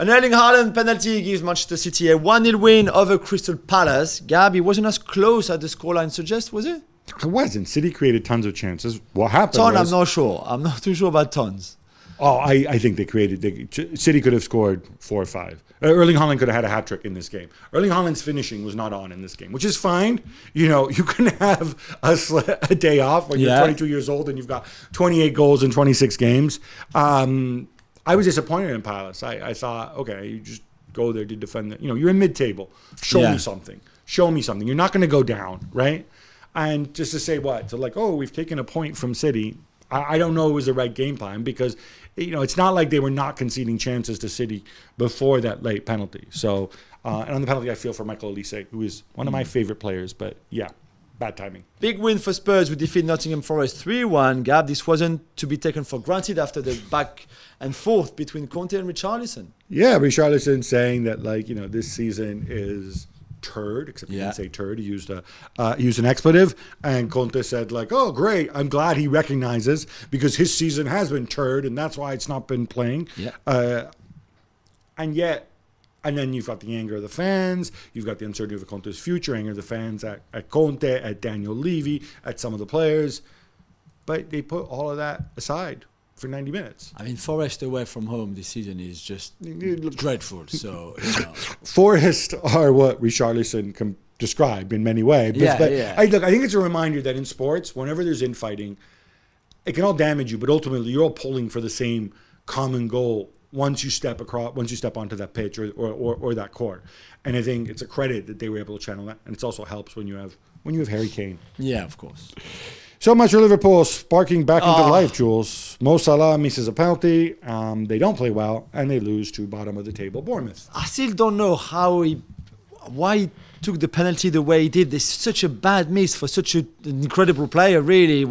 An Erling Haaland penalty gives Manchester City a 1-0 win over Crystal Palace. Gab, it wasn't as close as the scoreline suggests, was it? It wasn't. City created tons of chances. What happened I'm not sure. I'm not too sure about tons. Oh, I think City could have scored 4 or 5. Erling Haaland could have had a hat-trick in this game. Erling Haaland's finishing was not on in this game, which is fine. You know, you can have a day off when you're 22 years old and you've got 28 goals in 26 games. I was disappointed in Palace. I thought, okay, you just go there to defend it. You know, you're in mid-table. Show me something. Show me something. You're not going to go down, right? And just to say what? So like, oh, we've taken a point from City. I don't know it was the right game plan because, you know, it's not like they were not conceding chances to City before that late penalty. So, and on the penalty, I feel for Michael Olise, who is one of my favorite players. But yeah, bad timing. Big win for Spurs who defeat Nottingham Forest 3-1. Gab, this wasn't to be taken for granted after the back and forth between Conte and Richarlison. Yeah, Richarlison saying that, like, you know, this season is turd, except he didn't say turd. He used an expletive, and Conte said like, "Oh, great! I'm glad he recognizes because his season has been turd, and that's why it's not been playing." Yeah. And then you've got the anger of the fans. You've got the uncertainty of Conte's future, anger of the fans at Conte, at Daniel Levy, at some of the players, but they put all of that aside for 90 minutes. I mean, Forest away from home this season is just dreadful. So, you know. Forest are what Richarlison can describe in many ways. I think it's a reminder that in sports, whenever there's infighting, it can all damage you, but ultimately you're all pulling for the same common goal once you step onto that pitch or that court. And I think it's a credit that they were able to channel that, and it also helps when you have Harry Kane. Yeah, of course. So much for Liverpool sparking back into life, Jules. Mo Salah misses a penalty. They don't play well, and they lose to bottom of the table Bournemouth. I still don't know why he took the penalty the way he did. It's such a bad miss for such an incredible player, really.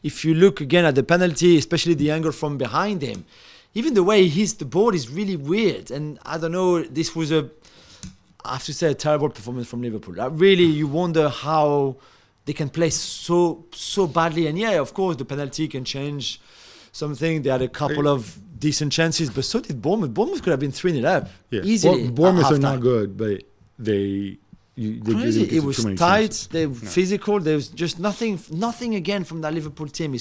If you look again at the penalty, especially the angle from behind him, even the way he hits the ball is really weird. And I don't know, this was I have to say, a terrible performance from Liverpool. Really, you wonder how they can play so badly. And yeah, of course, the penalty can change something. They had a couple of decent chances, but so did Bournemouth. Bournemouth could have been 3-0 up easily. Bournemouth are not good, but they crazy. It was tight. They were physical. There was just nothing again from that Liverpool team.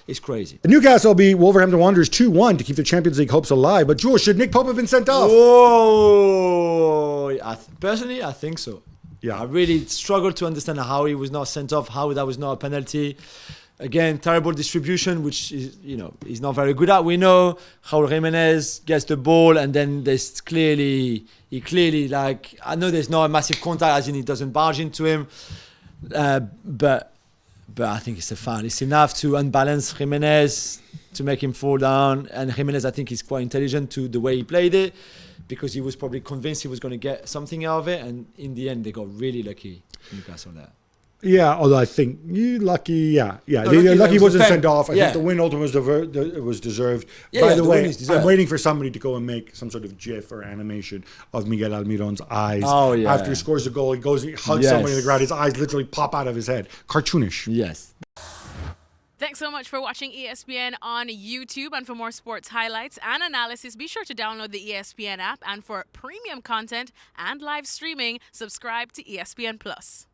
Is crazy. Newcastle beat Wolverhampton Wanderers 2-1 to keep the Champions League hopes alive. But Jules, should Nick Pope have been sent off? Whoa! Personally, I think so. Yeah, I really struggled to understand how he was not sent off, how that was not a penalty. Again, terrible distribution, which is, you know, he's not very good at. We know how Jimenez gets the ball, and then there's clearly like, I know there's not a massive contact, as in he doesn't barge into him, but I think it's a foul. It's enough to unbalance Jimenez, to make him fall down, and Jimenez, I think, is quite intelligent to the way he played it, because he was probably convinced he was going to get something out of it, and in the end they got really lucky, Newcastle, there. Yeah, although I think lucky. No, lucky wasn't sent off. I think the win ultimately was deserved. By the way, I'm waiting for somebody to go and make some sort of GIF or animation of Miguel Almiron's eyes. After he scores a goal, he goes, he hugs somebody in the ground. His eyes literally pop out of his head. Cartoonish. Yes. Thanks so much for watching ESPN on YouTube. And for more sports highlights and analysis, be sure to download the ESPN app. And for premium content and live streaming, subscribe to ESPN Plus.